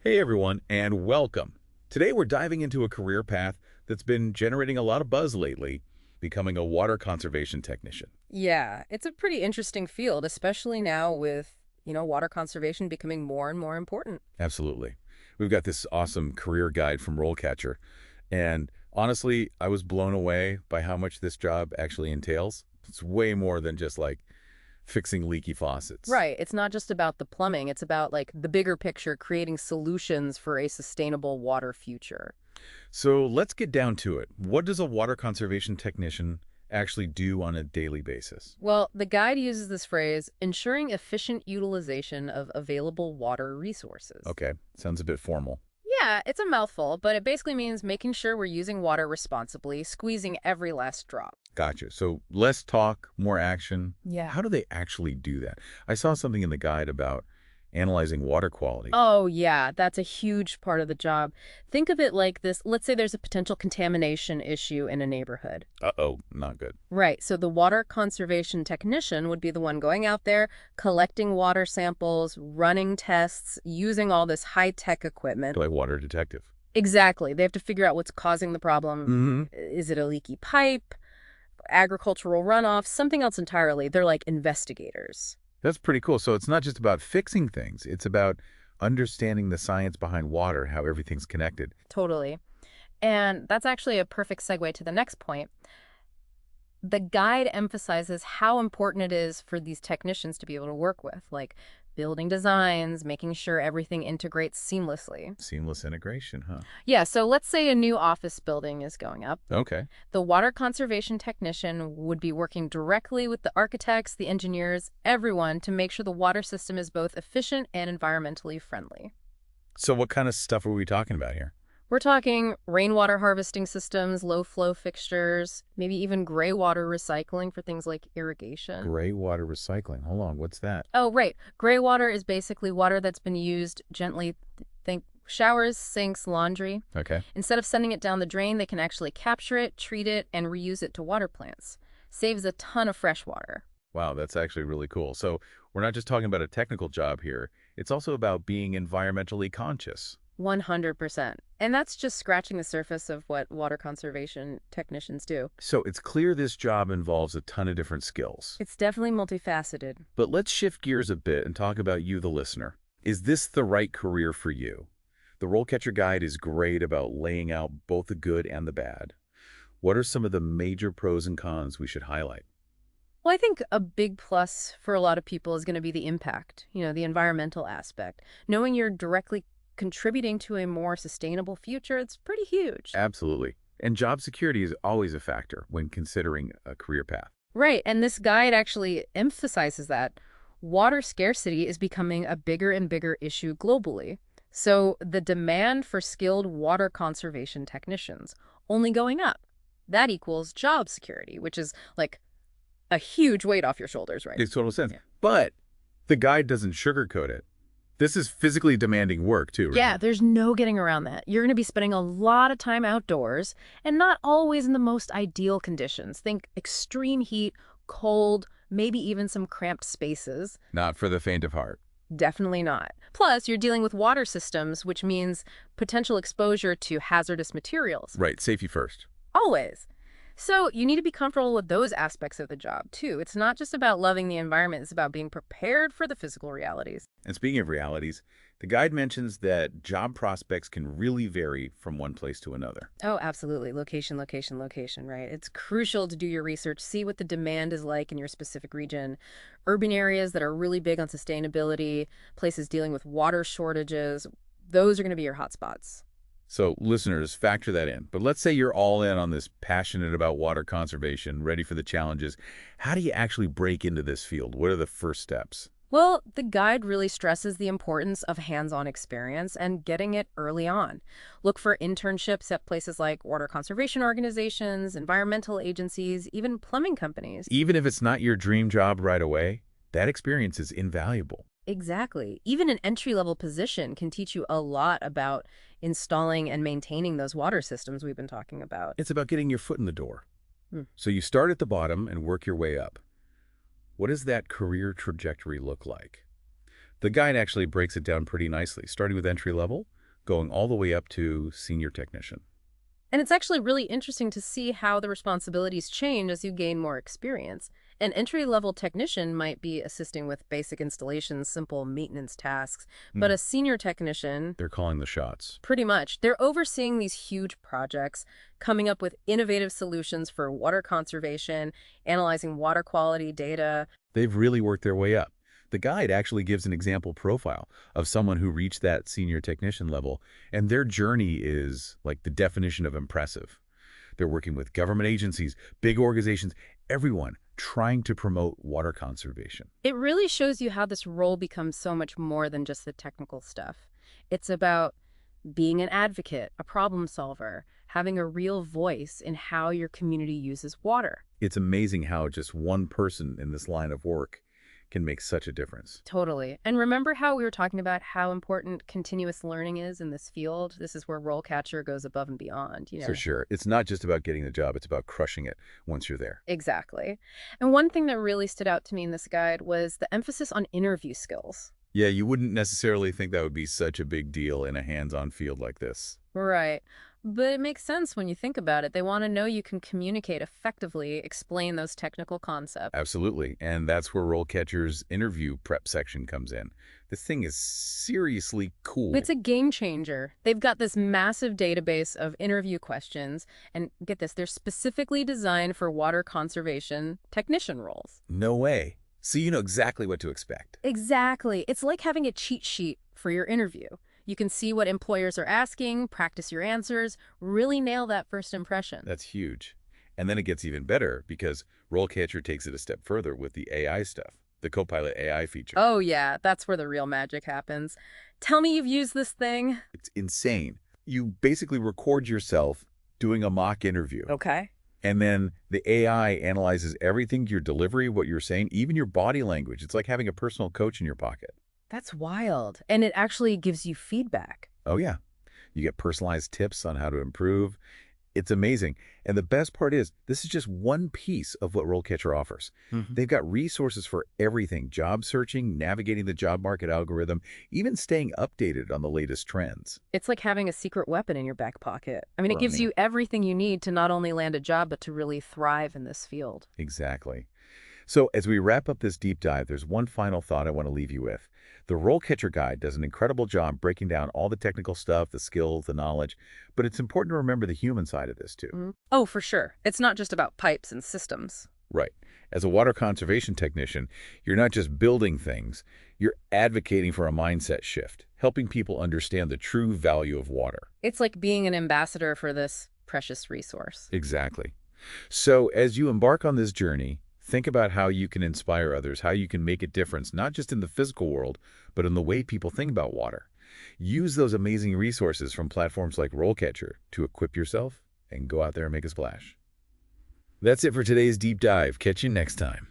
Hey everyone, and welcome. Today we're diving into a career path that's been generating a lot of buzz lately, becoming a water conservation technician. Yeah, it's a pretty interesting field, especially now with, water conservation becoming more and more important. Absolutely. We've got this awesome career guide from RoleCatcher, and honestly, I was blown away by how much this job actually entails. It's way more than just like fixing leaky faucets. Right. It's not just about the plumbing, it's about like the bigger picture, creating solutions for a sustainable water future. So let's get down to it. What does a water conservation technician actually do on a daily basis? Well, the guide uses this phrase, ensuring efficient utilization of available water resources. Okay, sounds a bit formal. Yeah, it's a mouthful, but it basically means making sure we're using water responsibly, squeezing every last drop. Gotcha. So less talk, more action. Yeah. How do they actually do that? I saw something in the guide about analyzing water quality. Oh, yeah, that's a huge part of the job. Think of it like this. Let's say there's a potential contamination issue in a neighborhood. Uh-oh, not good. Right, so the water conservation technician would be the one going out there, collecting water samples, running tests, using all this high-tech equipment. Like water detective. Exactly. They have to figure out what's causing the problem. Mm-hmm. Is it a leaky pipe, agricultural runoff, something else entirely? They're like investigators. That's pretty cool. So it's not just about fixing things. It's about understanding the science behind water, how everything's connected. Totally. And that's actually a perfect segue to the next point. The guide emphasizes how important it is for these technicians to be able to work with, like building designs, making sure everything integrates seamlessly. Seamless integration, huh? Yeah, so let's say a new office building is going up. Okay. The water conservation technician would be working directly with the architects, the engineers, everyone to make sure the water system is both efficient and environmentally friendly. So what kind of stuff are we talking about here? We're talking rainwater harvesting systems, low flow fixtures, maybe even gray water recycling for things like irrigation. Gray water recycling. Hold on, what's that? Oh, right. Gray water is basically water that's been used gently. Think showers, sinks, laundry. Okay. Instead of sending it down the drain, they can actually capture it, treat it, and reuse it to water plants. Saves a ton of fresh water. Wow, that's actually really cool. So we're not just talking about a technical job here. It's also about being environmentally conscious. 100%. And that's just scratching the surface of what water conservation technicians do. So it's clear this job involves a ton of different skills. It's definitely multifaceted. But let's shift gears a bit and talk about you, the listener. Is this the right career for you? The RoleCatcher Guide is great about laying out both the good and the bad. What are some of the major pros and cons we should highlight? Well, I think a big plus for a lot of people is going to be the impact, the environmental aspect. Knowing you're directly contributing to a more sustainable future, it's pretty huge. Absolutely. And job security is always a factor when considering a career path. Right, and this guide actually emphasizes that water scarcity is becoming a bigger and bigger issue globally. So the demand for skilled water conservation technicians only going up. That equals job security, which is like a huge weight off your shoulders, right? Makes total sense. Yeah. But the guide doesn't sugarcoat it. This is physically demanding work, too, Yeah, right? there's no getting around that. You're going to be spending a lot of time outdoors and not always in the most ideal conditions. Think extreme heat, cold, maybe even some cramped spaces. Not for the faint of heart. Definitely not. Plus, you're dealing with water systems, which means potential exposure to hazardous materials. Right, safety first. Always. So you need to be comfortable with those aspects of the job, too. It's not just about loving the environment. It's about being prepared for the physical realities. And speaking of realities, the guide mentions that job prospects can really vary from one place to another. Oh, absolutely. Location, location, location, right? It's crucial to do your research, see what the demand is like in your specific region. Urban areas that are really big on sustainability, places dealing with water shortages, those are going to be your hotspots. So listeners, factor that in. But let's say you're all in on this, passionate about water conservation, ready for the challenges. How do you actually break into this field? What are the first steps? Well, the guide really stresses the importance of hands-on experience and getting it early on. Look for internships at places like water conservation organizations, environmental agencies, even plumbing companies. Even if it's not your dream job right away, that experience is invaluable. Exactly. Even an entry-level position can teach you a lot about installing and maintaining those water systems we've been talking about. It's about getting your foot in the door. Hmm. So you start at the bottom and work your way up. What does that career trajectory look like? The guide actually breaks it down pretty nicely, starting with entry level, going all the way up to senior technician. And it's actually really interesting to see how the responsibilities change as you gain more experience. An entry-level technician might be assisting with basic installations, simple maintenance tasks, but Hmm. a senior technician, They're calling the shots. pretty much, they're overseeing these huge projects, coming up with innovative solutions for water conservation, analyzing water quality data. They've really worked their way up. The guide actually gives an example profile of someone who reached that senior technician level, and their journey is like the definition of impressive. They're working with government agencies, big organizations, everyone trying to promote water conservation. It really shows you how this role becomes so much more than just the technical stuff. It's about being an advocate, a problem solver, having a real voice in how your community uses water. It's amazing how just one person in this line of work can make such a difference. Totally. And remember how we were talking about how important continuous learning is in this field? This is where RoleCatcher goes above and beyond, you For know. sure. It's not just about getting the job, it's about crushing it once you're there. Exactly. And one thing that really stood out to me in this guide was the emphasis on interview skills. Yeah, you wouldn't necessarily think that would be such a big deal in a hands-on field like this. Right. But it makes sense when you think about it. They want to know you can communicate effectively, explain those technical concepts. Absolutely. And that's where RoleCatcher's interview prep section comes in. This thing is seriously cool. It's a game changer. They've got this massive database of interview questions, and get this, they're specifically designed for water conservation technician roles. No way. So you know exactly what to expect. Exactly. It's like having a cheat sheet for your interview. You can see what employers are asking, practice your answers, really nail that first impression. That's huge. And then it gets even better because RoleCatcher takes it a step further with the AI stuff, the Copilot AI feature. Oh yeah, that's where the real magic happens. Tell me you've used this thing. It's insane. You basically record yourself doing a mock interview. Okay. And then the AI analyzes everything, your delivery, what you're saying, even your body language. It's like having a personal coach in your pocket. That's wild. And it actually gives you feedback. Oh, yeah. You get personalized tips on how to improve. It's amazing. And the best part is, this is just one piece of what RoleCatcher offers. They've got resources for everything, job searching, navigating the job market algorithm, even staying updated on the latest trends. It's like having a secret weapon in your back pocket. I mean, it gives Running. you everything you need to not only land a job, but to really thrive in this field. Exactly. So as we wrap up this deep dive, there's one final thought I want to leave you with. The RoleCatcher Guide does an incredible job breaking down all the technical stuff, the skills, the knowledge, but it's important to remember the human side of this too. Oh, for sure. It's not just about pipes and systems. Right. As a water conservation technician, you're not just building things, you're advocating for a mindset shift, helping people understand the true value of water. It's like being an ambassador for this precious resource. Exactly. So as you embark on this journey, think about how you can inspire others, how you can make a difference, not just in the physical world, but in the way people think about water. Use those amazing resources from platforms like RoleCatcher to equip yourself and go out there and make a splash. That's it for today's deep dive. Catch you next time.